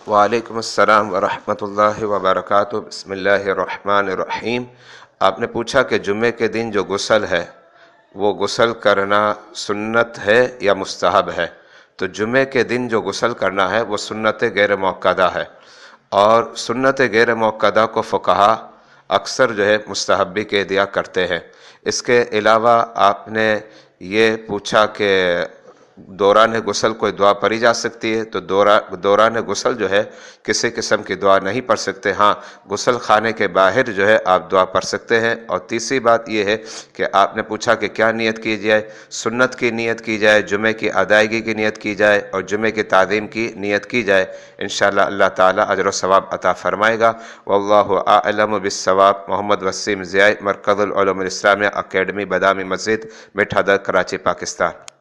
وعلیکم السلام ورحمۃ اللہ وبرکاتہ۔ بسم اللہ الرحمن الرحیم۔ آپ نے پوچھا کہ جمعے کے دن جو غسل ہے وہ غسل کرنا سنت ہے یا مستحب ہے؟ تو جمعے کے دن جو غسل کرنا ہے وہ سنت غیر موقدہ ہے، اور سنت غیر موقدہ کو فقہا اکثر جو ہے مستحب بھی کہہ دیا کرتے ہیں۔ اس کے علاوہ آپ نے یہ پوچھا کہ دوران غسل کوئی دعا پڑھی جا سکتی ہے، تو دوران غسل جو ہے کسی قسم کی دعا نہیں پڑھ سکتے۔ ہاں، غسل خانے کے باہر جو ہے آپ دعا پڑھ سکتے ہیں۔ اور تیسری بات یہ ہے کہ آپ نے پوچھا کہ کیا نیت کی جائے؟ سنت کی نیت کی جائے، جمعے کی ادائیگی کی نیت کی جائے، اور جمعے کی تعظیم کی نیت کی جائے۔ انشاءاللہ اللہ تعالیٰ اجر و ثواب عطا فرمائے گا۔ واللہ اعلم بالصواب۔ محمد وسیم ضیاء، مرکز العلوم الاسلامیہ اکیڈمی، بادامی مسجد، میٹھا در، کراچی، پاکستان۔